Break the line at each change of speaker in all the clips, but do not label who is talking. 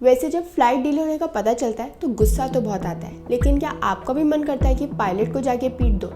वैसे जब flight delay होने का पता चलता है तो गुस्सा तो बहुत आता है, लेकिन क्या आपका भी मन करता है कि पायलट को जाके पीट दो?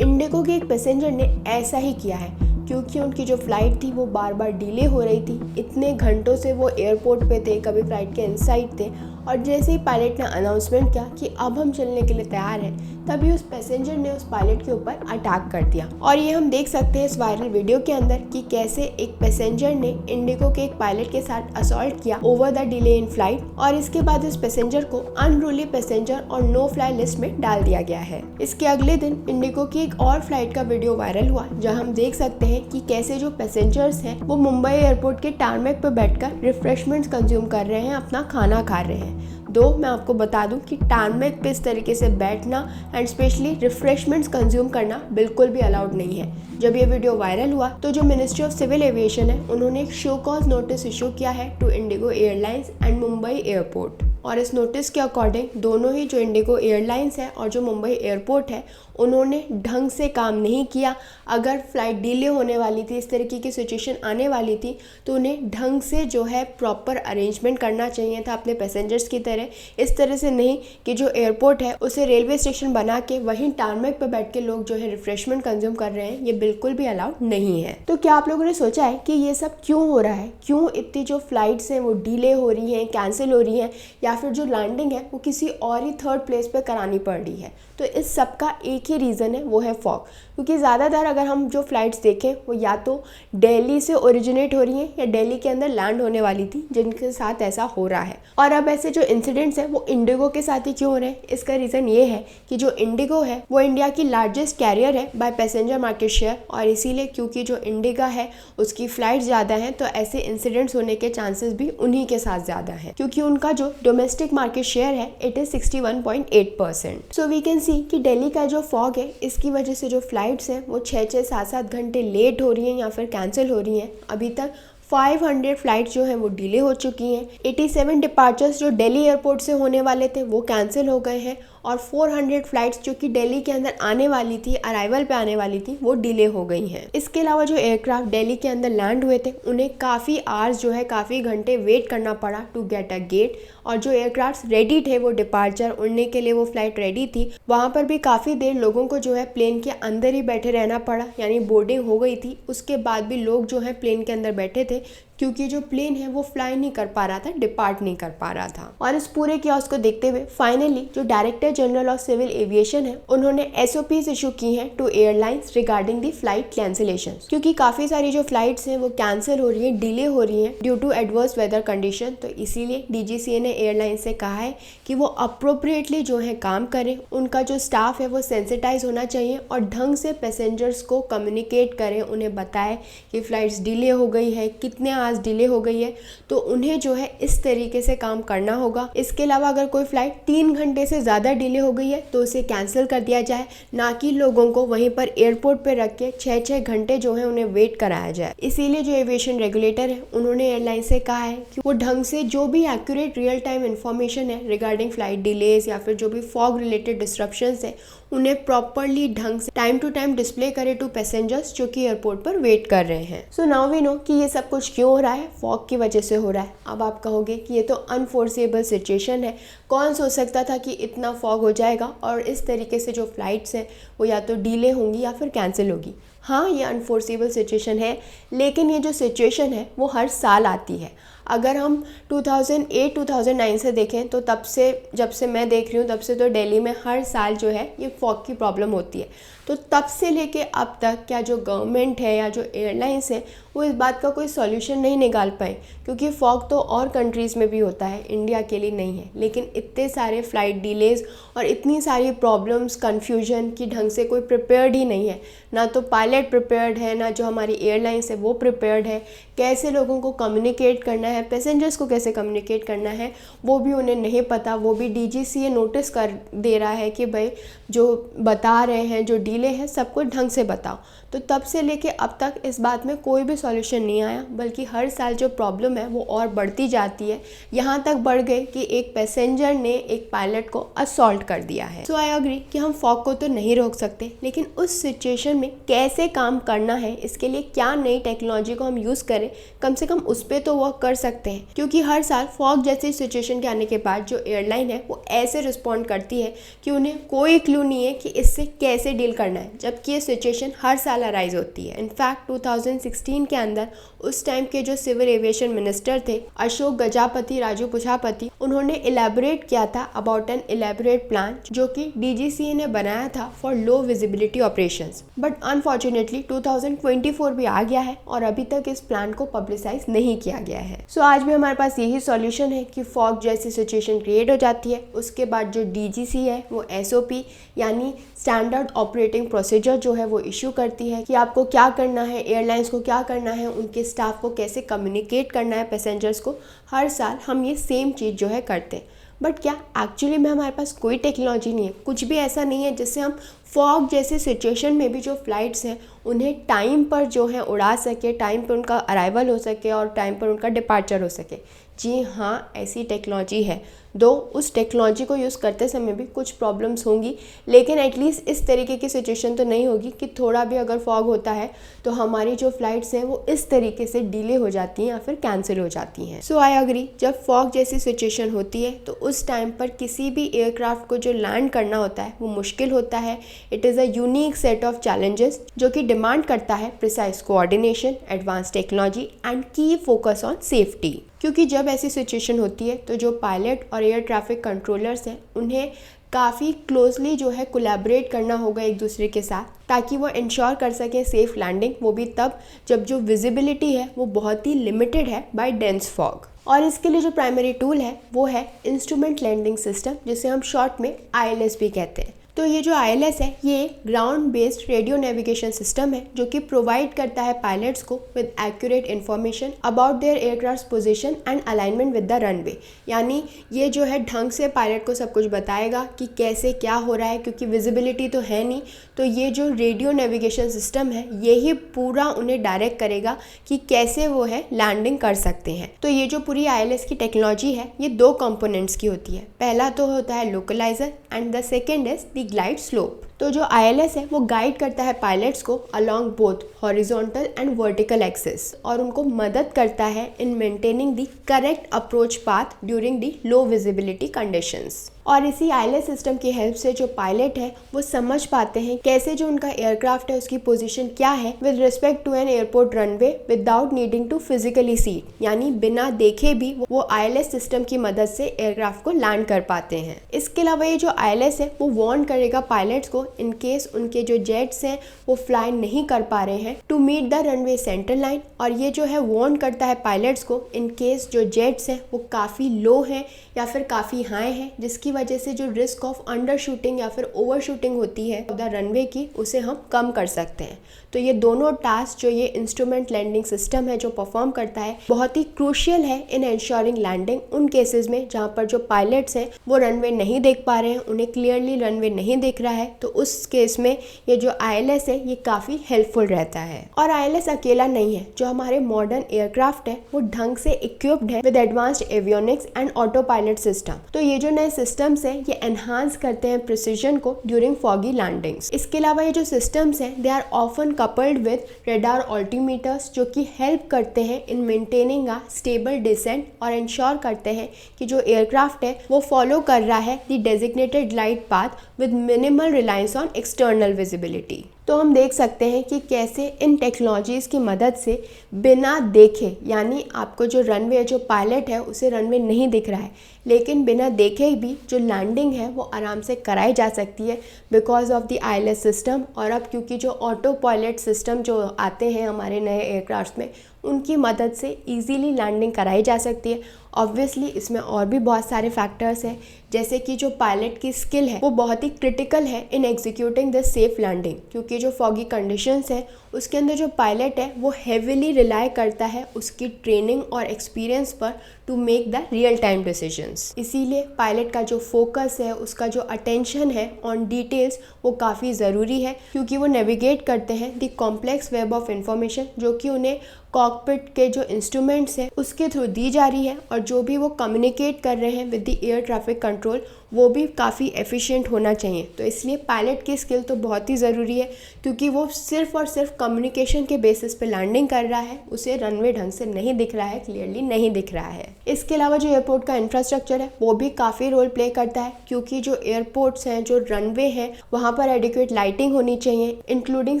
इंडिगो के एक पैसेंजर ने ऐसा ही किया है, क्योंकि उनकी जो फ़्लाइट थी वो बार बार डिले हो रही थी। इतने घंटों से वो एयरपोर्ट पे थे, कभी फ़्लाइट के इनसाइड थे, और जैसे ही पायलट ने अनाउंसमेंट किया कि अब हम चलने के लिए तैयार हैं, तभी उस पैसेंजर ने उस पायलट के ऊपर अटैक कर दिया। और ये हम देख सकते हैं इस वायरल वीडियो के अंदर कि कैसे एक पैसेंजर ने इंडिगो के एक पायलट के साथ असॉल्ट किया over the delay in flight, और इसके बाद इस पैसेंजर को अनरूली पैसेंजर और नो फ्लाई लिस्ट में डाल दिया गया है। इसके अगले दिन इंडिगो की एक और फ्लाइट का वीडियो वायरल हुआ, जहां हम देख सकते हैं कि कैसे जो पैसेंजर्स हैं वो मुंबई एयरपोर्ट के टारमेक पर बैठकर रिफ्रेशमेंट्स कंज्यूम कर रहे हैं, अपना खाना खा रहे हैं। मैं आपको बता दूं कि टारमेक पे इस तरीके से बैठना एंड स्पेशली रिफ्रेशमेंट्स कंज्यूम करना बिल्कुल भी अलाउड नहीं है। जब ये वीडियो वायरल हुआ तो जो मिनिस्ट्री ऑफ सिविल एविएशन है, उन्होंने एक शो कॉज नोटिस इशू किया है to IndiGo airlines and Mumbai airport. और इस नोटिस के अकॉर्डिंग दोनों ही, जो इंडिगो एयरलाइंस है और जो मुंबई एयरपोर्ट है, उन्होंने ढंग से काम नहीं किया। अगर फ्लाइट डिले होने वाली थी, इस तरीके की सिचुएशन आने वाली थी, तो उन्हें ढंग से जो है प्रॉपर अरेंजमेंट करना चाहिए था अपने पैसेंजर्स की तरह। इस तरह से नहीं कि जो एयरपोर्ट है उसे रेलवे स्टेशन बना के वहीं टारमेक पर बैठ के लोग जो है रिफ्रेशमेंट कंज्यूम कर रहे हैं, ये बिल्कुल भी अलाउड नहीं है। तो क्या आप लोगों ने सोचा है कि ये सब क्यों हो रहा है? क्यों इतनी जो फ्लाइट्स हैं वो डिले हो रही हैं, कैंसिल हो रही हैं, या फिर जो लैंडिंग है वो किसी और ही थर्ड प्लेस पे करानी पड़ रही है? तो इस सब का एक ही रीज़न है, वो है फॉग। क्योंकि ज़्यादातर अगर हम जो फ्लाइट्स देखें वो या तो दिल्ली से ओरिजिनेट हो रही हैं या दिल्ली के अंदर लैंड होने वाली थी, जिनके साथ ऐसा हो रहा है। और अब ऐसे जो इंसिडेंट्स हैं वो इंडिगो के साथ ही क्यों हो रहे हैं? इसका रीज़न ये है कि जो इंडिगो है वो इंडिया की लार्जेस्ट कैरियर है बाय पैसेंजर मार्केट शेयर, और इसीलिए क्योंकि जो इंडिगा है उसकी फ्लाइट ज़्यादा हैं, तो ऐसे इंसिडेंट्स होने के चांसेस भी उन्हीं के साथ ज़्यादा हैं, क्योंकि उनका जो डोमेस्टिक मार्केट शेयर है it is 61.8%। So we can see कि दिल्ली का जो फॉग है, इसकी वजह से जो फ्लाइट्स हैं वो 6-6, 7-7 घंटे लेट हो रही हैं या फिर कैंसिल हो रही हैं। अभी तक 500 फ्लाइट्स जो हैं वो डिले हो चुकी हैं। 87 डिपार्चर्स जो दिल्ली एयरपोर्ट से होने वाले थे वो कैंसिल हो गए हैं, और 400 फ्लाइट्स जो कि दिल्ली के अंदर आने वाली थी, अराइवल पे आने वाली थी, वो डिले हो गई हैं। इसके अलावा जो एयरक्राफ्ट दिल्ली के अंदर लैंड हुए थे उन्हें काफ़ी आवर्स जो है, काफ़ी घंटे वेट करना पड़ा टू गेट अ गेट। और जो एयरक्राफ्ट रेडी थे, वो डिपार्चर उड़ने के लिए वो फ्लाइट रेडी थी, वहाँ पर भी काफ़ी देर लोगों को जो है प्लेन के अंदर ही बैठे रहना पड़ा, यानी बोर्डिंग हो गई थी, उसके बाद भी लोग जो है प्लेन के अंदर बैठे थे, क्योंकि जो प्लेन है वो फ्लाई नहीं कर पा रहा था, डिपार्ट नहीं कर पा रहा था। और इस पूरे कियोस्क को देखते हुए फाइनली जो director general of civil aviation है, उन्होंने SOPs इशू की हैं to airlines regarding the flight cancellation, क्योंकि काफ़ी सारी जो फ्लाइट्स हैं वो कैंसिल हो रही हैं, डिले हो रही हैं due to adverse weather condition. तो इसीलिए DGCA ने एयरलाइन से कहा है कि वो अप्रोप्रिएटली जो है काम करें, उनका जो स्टाफ है वो सेंसिटाइज होना चाहिए और ढंग से पैसेंजर्स को कम्युनिकेट करें, उन्हें बताएं कि फ्लाइट्स डिले हो गई है, कितने आवर्स डिले हो गई है, तो उन्हें जो है इस तरीके से काम करना होगा। इसके अलावा अगर कोई फ्लाइट 3 घंटे से ज़्यादा डिले हो गई है तो उसे कैंसिल कर दिया जाए, ना कि लोगों को वहीं पर एयरपोर्ट पे रख के 6-6 घंटे जो है उन्हें वेट कराया जाए। इसीलिए जो एविएशन रेगुलेटर है, उन्होंने एयरलाइन से कहा है कि वो ढंग से जो भी एक्यूरेट रियल टाइम इन्फॉर्मेशन है रिगार्डिंग फ्लाइट डिलेज या फिर जो भी फॉग रिलेटेड डिस्ट्रप्शंस है, उन्हें प्रॉपरली ढंग से टाइम टू टाइम डिस्प्ले करे टू पैसेंजर्स जो कि एयरपोर्ट पर वेट कर रहे हैं। सो नाउ वी नो कि ये सब कुछ क्यों हो रहा है, फॉग की वजह से हो रहा है। अब आप कहोगे कि ये तो अनफोर्सेबल सिचुएशन है, कौन सोच सकता था कि इतना फॉग हो जाएगा और इस तरीके से जो फ्लाइट्स हैं वो या तो डिले होंगी या फिर कैंसिल होगी। हाँ, ये अनफोर्सेबल सिचुएशन है, लेकिन ये जो सिचुएशन है वो हर साल आती है। अगर हम 2008-2009 से देखें तो तब से, जब से मैं देख रही हूँ तब से, तो दिल्ली में हर साल जो है ये फॉग की प्रॉब्लम होती है। तो तब से लेके अब तक क्या जो गवर्नमेंट है या जो एयरलाइंस है वो इस बात का कोई सॉल्यूशन नहीं निकाल पाए, क्योंकि फॉग तो और कंट्रीज़ में भी होता है, इंडिया के लिए नहीं है। लेकिन इतने सारे फ्लाइट डिलेज और इतनी सारी प्रॉब्लम्स, कन्फ्यूजन की ढंग से कोई प्रिपेयर्ड ही नहीं है। ना तो पायलट प्रिपेयर्ड है, ना जो हमारी एयरलाइंस है वो प्रिपेयर्ड है। कैसे लोगों को कम्युनिकेट करना है, पैसेंजर्स को कैसे कम्युनिकेट करना है, वो भी उन्हें नहीं पता। वो भी DGCA नोटिस कर दे रहा है कि भाई जो बता रहे हैं, जो डिले है, सबको ढंग से बताओ। तो तब से लेके अब तक इस बात में कोई भी सॉल्यूशन नहीं आया, बल्कि हर साल जो प्रॉब्लम है वो और बढ़ती जाती है। यहाँ तक बढ़ गई कि एक पैसेंजर ने एक पायलट को असॉल्ट कर दिया है। सो आई एग्री कि हम फॉग को तो नहीं रोक सकते, लेकिन उस सिचुएशन में कैसे कैसे काम करना है, इसके लिए क्या नई टेक्नोलॉजी को हम यूज़ करें, कम से कम उस पर तो वर्क कर सकते हैं। क्योंकि हर साल फॉग जैसी सिचुएशन के आने के बाद जो एयरलाइन है वो ऐसे रिस्पॉन्ड करती है कि उन्हें कोई क्लू नहीं है कि इससे कैसे डील करना है, जबकि ये सिचुएशन हर साल अराइज होती है। इनफैक्ट 2016 के अंदर उस टाइम के जो सिविल एविएशन मिनिस्टर थे अशोक गजापति राजू पुछापति, उन्होंने इलेबोरेट किया था अबाउट एन इलेबोरेट प्लान जो कि DGCA ने बनाया था for low visibility operations. But unfortunately 2024 भी आ गया है और अभी तक इस प्लान को पब्लिसाइज नहीं किया गया है। सो आज भी हमारे पास यही सॉल्यूशन है कि फॉग जैसी सिचुएशन क्रिएट हो जाती है, उसके बाद जो DGCA है वो SOP यानी स्टैंडर्ड ऑपरेटिंग प्रोसीजर जो है वो इशू करती है कि आपको क्या करना है, एयरलाइंस को क्या करना है, उनके स्टाफ को कैसे कम्युनिकेट करना है पैसेंजर्स को। हर साल हम ये सेम चीज़ जो है करते हैं। बट क्या एक्चुअली में हमारे पास कोई टेक्नोलॉजी नहीं है, कुछ भी ऐसा नहीं है जिससे हम फॉग जैसे सिचुएशन में भी जो फ्लाइट्स हैं उन्हें टाइम पर जो है उड़ा सके, टाइम पर उनका अराइवल हो सके और टाइम पर उनका डिपार्चर हो सके। जी हाँ, ऐसी टेक्नोलॉजी है, दो उस टेक्नोलॉजी को यूज़ करते समय भी कुछ प्रॉब्लम्स होंगी, लेकिन एटलीस्ट इस तरीके की सिचुएशन तो नहीं होगी कि थोड़ा भी अगर फॉग होता है तो हमारी जो फ्लाइट्स हैं वो इस तरीके से डिले हो जाती हैं या फिर कैंसिल हो जाती हैं। सो आई एग्री, जब फॉग जैसी सिचुएशन होती है तो उस टाइम पर किसी भी एयरक्राफ्ट को जो लैंड करना होता है वो मुश्किल होता है। It is a unique set of challenges जो कि डिमांड करता है precise coordination, advance technology and की फोकस ऑन सेफ्टी। क्योंकि जब ऐसी सिचुएशन होती है तो जो पायलट और एयर ट्रैफिक कंट्रोलर्स हैं उन्हें काफ़ी क्लोजली जो है कोलैबोरेट करना होगा एक दूसरे के साथ, ताकि वो इंश्योर कर सकें सेफ लैंडिंग, वो भी तब जब जो विजिबिलिटी है वो बहुत ही लिमिटेड है बाय डेंस फॉग। और इसके लिए जो प्राइमरी टूल है वो है इंस्ट्रूमेंट लैंडिंग सिस्टम, जिसे हम शॉर्ट में ILS भी कहते हैं। तो ये जो ILS है ये ground based radio navigation system है जो कि प्रोवाइड करता है पायलट्स को with accurate information about their aircraft position and alignment with the runway. यानी ये जो है ढंग से पायलट को सब कुछ बताएगा कि कैसे क्या हो रहा है, क्योंकि विजिबिलिटी तो है नहीं, तो ये जो रेडियो नेविगेशन सिस्टम है यही पूरा उन्हें डायरेक्ट करेगा कि कैसे वो है लैंडिंग कर सकते हैं। तो ये जो पूरी ILS की टेक्नोलॉजी है ये दो कंपोनेंट्स की होती है। पहला तो होता है localiser and the second is the glide slope. तो जो ILS है वो गाइड करता है पायलट्स को along both horizontal and vertical axis और उनको मदद करता है in maintaining the correct approach path during the low visibility conditions. और इसी ILS सिस्टम की हेल्प से जो पायलट है वो समझ पाते हैं कैसे जो उनका एयरक्राफ्ट है उसकी पोजीशन क्या है with respect to an airport runway without needing to physically see, यानी बिना देखे भी वो ILS सिस्टम की मदद से एयरक्राफ्ट को लैंड कर पाते हैं। इसके अलावा ये जो ILS है वो वार्न करेगा पायलट्स को इन केस उनके जो जेट्स हैं वो फ्लाई नहीं कर पा रहे हैं to meet the runway center line, और ये जो है वार्न करता है पायलट्स को इन केस जो जेट्स हैं वो काफ़ी लो हैं या फिर काफ़ी हाई हैं, जिसकी वजह से जो रिस्क ऑफ अंडर शूटिंग या फिर ओवर शूटिंग होती है द रनवे की उसे हम कम कर सकते हैं। तो ये दोनों टास्क जो ये इंस्ट्रूमेंट लैंडिंग सिस्टम है जो परफॉर्म करता है बहुत ही क्रूशियल है इन एंश्योरिंग लैंडिंग उन केसेस में जहाँ पर जो पायलट्स हैं वो रनवे नहीं देख पा रहे हैं, उन्हें क्लियरली रनवे नहीं दिख रहा है, तो उस केस में ये जो ILS है ये काफ़ी हेल्पफुल रहता है। और ILS अकेला नहीं है, जो हमारे मॉडर्न एयरक्राफ्ट है वो ढंग से इक्विप्ड है with advanced avionics and auto pilot system. तो ये जो नए सिस्टम्स हैं ये एनहांस करते हैं प्रिसीजन को ड्यूरिंग फॉगी लैंडिंग्स। इसके अलावा ये जो सिस्टम्स हैं they are often coupled with radar altimeters जो कि हेल्प करते हैं in maintaining a stable descent और इंश्योर करते हैं कि जो एयरक्राफ्ट है वो फॉलो कर रहा है the designated glide path with minimal reliance on external visibility. तो हम देख सकते हैं कि कैसे इन टेक्नोलॉजीज़ की मदद से बिना देखे, यानी आपको जो रनवे जो पायलट है उसे रनवे नहीं दिख रहा है, लेकिन बिना देखे भी जो लैंडिंग है वो आराम से कराई जा सकती है because of the ILS system. और अब क्योंकि जो ऑटो पायलट सिस्टम जो आते हैं हमारे नए एयरक्राफ्ट में उनकी मदद से इजीली लैंडिंग कराई जा सकती है। ऑब्वियसली इसमें और भी बहुत सारे फैक्टर्स हैं, जैसे कि जो पायलट की स्किल है वो बहुत ही क्रिटिकल है इन एग्जीक्यूटिंग द सेफ लैंडिंग, क्योंकि जो फॉगी कंडीशंस हैं उसके अंदर जो पायलट है वो हेविली रिलाई करता है उसकी ट्रेनिंग और एक्सपीरियंस पर to make the real time decisions. इसीलिए पायलट का जो फोकस है, उसका जो अटेंशन है ऑन डिटेल्स, वो काफ़ी ज़रूरी है, क्योंकि वो नेविगेट करते हैं the complex web of information जो कि उन्हें कॉकपिट के जो इंस्ट्रूमेंट्स हैं उसके थ्रू दी जा रही है, और जो भी वो कम्युनिकेट कर रहे हैं with the air traffic control वो भी काफ़ी एफिशिएंट होना चाहिए। तो इसलिए पायलट की स्किल तो बहुत ही ज़रूरी है, क्योंकि वो सिर्फ और सिर्फ कम्युनिकेशन के बेसिस पे लैंडिंग कर रहा है, उसे रनवे ढंग से नहीं दिख रहा है, क्लियरली नहीं दिख रहा है। इसके अलावा जो एयरपोर्ट का इंफ्रास्ट्रक्चर है वो भी काफ़ी रोल प्ले करता है, क्योंकि जो एयरपोर्ट्स हैं, जो रनवे हैं, वहाँ पर एडिक्वेट लाइटिंग होनी चाहिए, including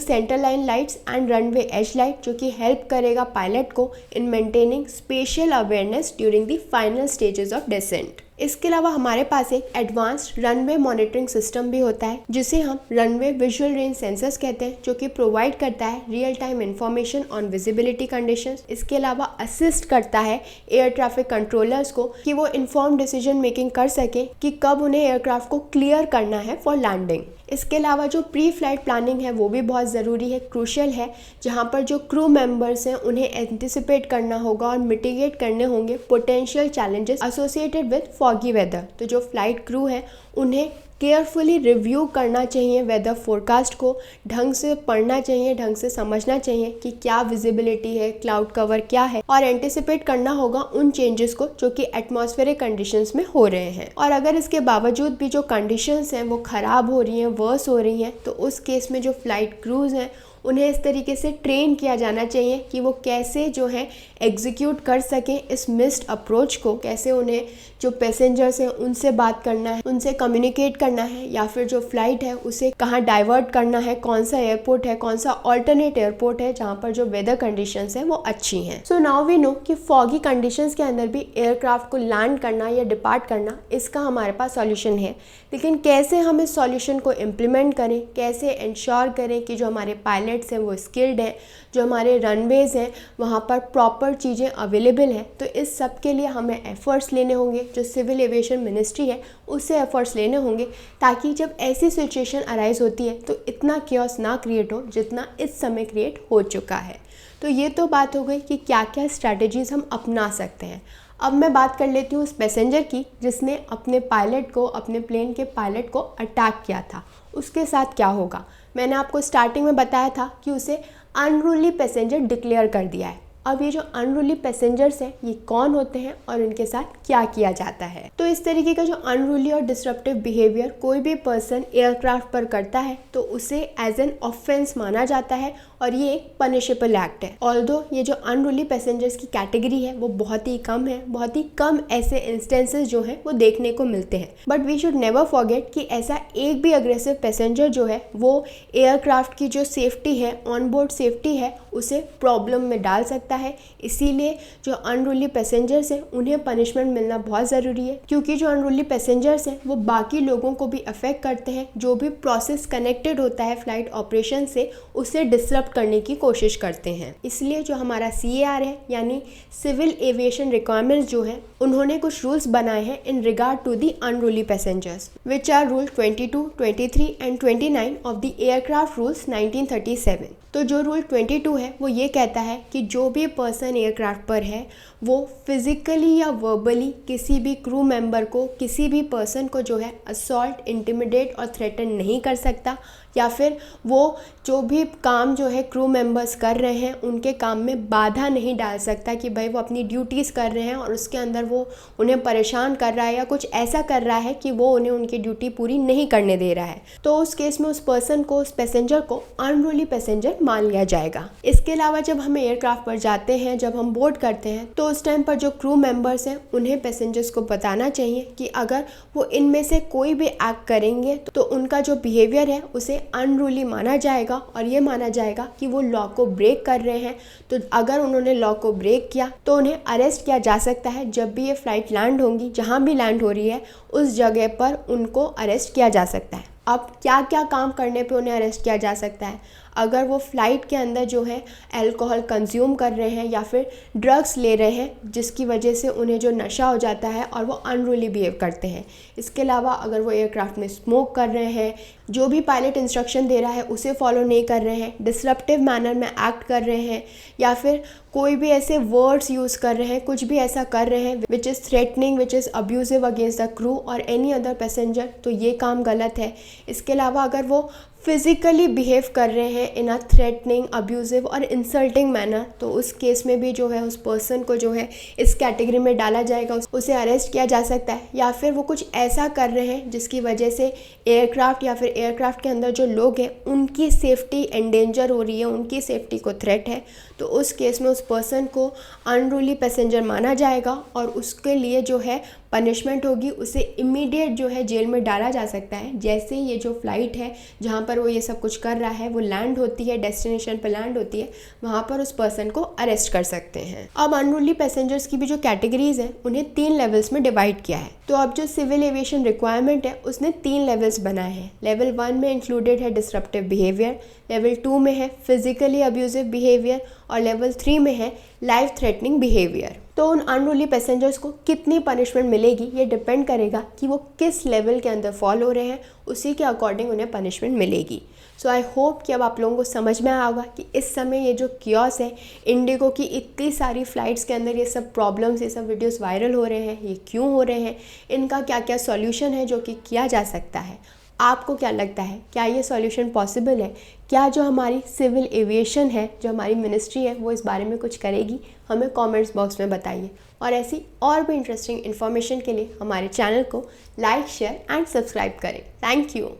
center line lights and runway edge light, जो कि हेल्प करेगा पायलट को in maintaining special awareness during the final stages of descent. इसके अलावा हमारे पास एक एडवांस्ड रनवे मॉनिटरिंग सिस्टम भी होता है, जिसे हम रनवे विजुअल रेंज सेंसर्स कहते हैं, जो कि प्रोवाइड करता है real time information on visibility conditions. इसके अलावा असिस्ट करता है एयर ट्रैफिक कंट्रोलर्स को कि वो इन्फॉर्म डिसीजन मेकिंग कर सके कि कब उन्हें एयरक्राफ्ट को क्लियर करना है फॉर लैंडिंग। इसके अलावा जो प्री फ्लाइट प्लानिंग है वो भी बहुत ज़रूरी है, क्रूशियल है, जहाँ पर जो क्रू मेंबर्स हैं उन्हें एंटिसिपेट करना होगा और मिटिगेट करने होंगे potential challenges associated with foggy weather. तो जो फ्लाइट क्रू है उन्हें केयरफुली रिव्यू करना चाहिए वेदर फोरकास्ट को, ढंग से पढ़ना चाहिए, ढंग से समझना चाहिए कि क्या विजिबिलिटी है, क्लाउड कवर क्या है, और एंटिसिपेट करना होगा उन चेंजेस को जो कि एटमॉस्फेरिक कंडीशंस में हो रहे हैं। और अगर इसके बावजूद भी जो कंडीशंस हैं वो ख़राब हो रही हैं, वर्स हो रही हैं, तो उस केस में जो फ्लाइट क्रूज हैं उन्हें इस तरीके से ट्रेन किया जाना चाहिए कि वो कैसे जो है एग्जीक्यूट कर सकें इस मिस्ड अप्रोच को, कैसे उन्हें जो पैसेंजर्स हैं उनसे बात करना है, उनसे कम्युनिकेट करना है, या फिर जो फ्लाइट है उसे कहाँ डाइवर्ट करना है, कौन सा एयरपोर्ट है, कौन सा ऑल्टरनेट एयरपोर्ट है जहाँ पर जो वेदर कंडीशंस हैं वो अच्छी हैं। सो नाउ वी नो कि फॉगी कंडीशंस के अंदर भी एयरक्राफ्ट को लैंड करना या डिपार्ट करना, इसका हमारे पास सॉल्यूशन है। लेकिन कैसे हम इस सॉल्यूशन को इम्प्लीमेंट करें, कैसे इंश्योर करें कि जो हमारे पायलट्स हैं वो स्किल्ड हैं, जो हमारे रनवेज हैं वहाँ पर प्रॉपर चीज़ें अवेलेबल हैं, तो इस सब के लिए हमें एफ़र्ट्स लेने होंगे। जो सिविल एविएशन मिनिस्ट्री है उससे एफ़र्ट्स लेने होंगे, ताकि जब ऐसी सिचुएशन अराइज होती है तो इतना क्योस ना क्रिएट हो जितना इस समय क्रिएट हो चुका है। तो ये तो बात हो गई कि क्या क्या स्ट्रैटेजीज़ हम अपना सकते हैं। अब मैं बात कर लेती हूँ उस पैसेंजर की जिसने अपने पायलट को, अपने प्लेन के पायलट को अटैक किया था। उसके साथ क्या होगा? मैंने आपको स्टार्टिंग में बताया था कि उसे अनरूली पैसेंजर डिक्लेयर कर दिया है। अब ये जो अनरूली पैसेंजर्स हैं ये कौन होते हैं और इनके साथ क्या किया जाता है? तो इस तरीके का जो अनरूली और डिसरप्टिव बिहेवियर कोई भी पर्सन एयरक्राफ्ट पर करता है तो उसे एज एन ऑफेंस माना जाता है, और ये एक पनिशेबल एक्ट है। ऑल्दो ये जो अनरूली पैसेंजर्स की कैटेगरी है वो बहुत ही कम है, बहुत ही कम ऐसे इंस्टेंसेस जो हैं वो देखने को मिलते हैं, but we should never forget कि ऐसा एक भी अग्रेसिव पैसेंजर जो है वो एयरक्राफ्ट की जो सेफ्टी है, ऑन बोर्ड सेफ्टी है, उसे प्रॉब्लम में डाल सकता है। इसीलिए जो अनरूली पैसेंजर्स हैं उन्हें पनिशमेंट मिलना बहुत ज़रूरी है, क्योंकि जो अनरूली पैसेंजर्स हैं वो बाकी लोगों को भी अफेक्ट करते हैं। जो भी प्रोसेस कनेक्टेड होता है फ्लाइट ऑपरेशन से उसे डिसरप्ट करने की कोशिश करते हैं। इसलिए जो हमारा CAR है यानी सिविल एविएशन रिक्वायरमेंट्स जो है, उन्होंने कुछ रूल्स बनाए हैं in regard to the unruly passengers, which are rule 22, 23 and 29 of the aircraft rules 1937। तो जो रूल 22 है वो ये कहता है कि जो भी पर्सन एयरक्राफ्ट पर है वो फिजिकली या वर्बली किसी भी क्रू मेंबर को, किसी भी पर्सन को जो है असॉल्ट, इंटिमिडेट और थ्रेटन नहीं कर सकता, या फिर वो जो भी काम जो है क्रू मेंबर्स कर रहे हैं उनके काम में बाधा नहीं डाल सकता कि भाई वो अपनी ड्यूटीज़ कर रहे हैं और उसके अंदर वो उन्हें परेशान कर रहा है या कुछ ऐसा कर रहा है कि वो उन्हें उनकी ड्यूटी पूरी नहीं करने दे रहा है। तो उस केस में उस पर्सन को, उस पैसेंजर को अनरूली पैसेंजर मान लिया जाएगा। इसके अलावा जब हम एयरक्राफ्ट पर जाते हैं, जब हम बोर्ड करते हैं, तो उस टाइम पर जो क्रू मेंबर्स हैं उन्हें पैसेंजर्स को बताना चाहिए कि अगर वो इनमें से कोई भी एक्ट करेंगे तो उनका जो बिहेवियर है उसे अनरूली माना जाएगा, और ये माना जाएगा कि वो लॉ को ब्रेक कर रहे हैं। तो अगर उन्होंने लॉ को ब्रेक किया तो उन्हें अरेस्ट किया जा सकता है। जब भी ये फ्लाइट लैंड होंगी, जहाँ भी लैंड हो रही है उस जगह पर उनको अरेस्ट किया जा सकता है। अब क्या क्या काम करने पे उन्हें अरेस्ट किया जा सकता है? अगर वो फ़्लाइट के अंदर जो है अल्कोहल कंज्यूम कर रहे हैं या फिर ड्रग्स ले रहे हैं, जिसकी वजह से उन्हें जो नशा हो जाता है और वो अनरूली बिहेव करते हैं। इसके अलावा अगर वो एयरक्राफ्ट में स्मोक कर रहे हैं, जो भी पायलट इंस्ट्रक्शन दे रहा है उसे फॉलो नहीं कर रहे हैं, डिसरप्टिव मैनर में एक्ट कर रहे हैं, या फिर कोई भी ऐसे वर्ड्स यूज़ कर रहे हैं, कुछ भी ऐसा कर रहे हैं which is threatening, which is abusive against the crew और एनी अदर पैसेंजर, तो ये काम गलत है। इसके अलावा अगर वो फिज़िकली बिहेव कर रहे हैं इन अ थ्रेटनिंग, अब्यूजिव और इंसल्टिंग मैनर, तो उस केस में भी जो है उस पर्सन को जो है इस कैटेगरी में डाला जाएगा, उसे अरेस्ट किया जा सकता है। या फिर वो कुछ ऐसा कर रहे हैं जिसकी वजह से एयरक्राफ्ट या फिर एयरक्राफ्ट के अंदर जो लोग हैं उनकी सेफ्टी एंडेंजर हो रही है, उनकी सेफ्टी को थ्रेट है, तो उस केस में उस पर्सन को अनरूली पैसेंजर माना जाएगा और उसके लिए जो है पनिशमेंट होगी, उसे इमीडिएट जो है जेल में डाला जा सकता है। जैसे ये जो फ़्लाइट है जहाँ पर वो ये सब कुछ कर रहा है वो लैंड होती है, डेस्टिनेशन पर लैंड होती है, वहाँ पर उस पर्सन को अरेस्ट कर सकते हैं। अब अनरूली पैसेंजर्स की भी जो कैटेगरीज हैं उन्हें 3 लेवल्स में डिवाइड किया है। तो अब जो सिविल एविएशन रिक्वायरमेंट है उसने 3 लेवल्स बनाए हैं। लेवल 1 में इंक्लूडेड है डिसरप्टिव बिहेवियर, लेवल 2 में है फिजिकली अब्यूजिव बिहेवियर और लेवल 3 में है लाइफ थ्रेटनिंग बिहेवियर। तो उन अनरूली पैसेंजर्स को कितनी पनिशमेंट मिलेगी ये डिपेंड करेगा कि वो किस लेवल के अंदर फॉल हो रहे हैं, उसी के अकॉर्डिंग उन्हें पनिशमेंट मिलेगी। सो आई होप कि अब आप लोगों को समझ में आया होगा कि इस समय ये जो कियोस है, इंडिगो की इतनी सारी फ़्लाइट्स के अंदर ये सब प्रॉब्लम्स, ये सब वीडियोस वायरल हो रहे हैं, ये क्यों हो रहे हैं, इनका क्या क्या सॉल्यूशन है जो कि किया जा सकता है। आपको क्या लगता है, क्या ये सॉल्यूशन पॉसिबल है? क्या जो हमारी सिविल एविएशन है, जो हमारी मिनिस्ट्री है, वो इस बारे में कुछ करेगी? हमें कमेंट्स बॉक्स में बताइए। और ऐसी और भी इंटरेस्टिंग इन्फॉर्मेशन के लिए हमारे चैनल को लाइक, शेयर एंड सब्सक्राइब करें। Thank you.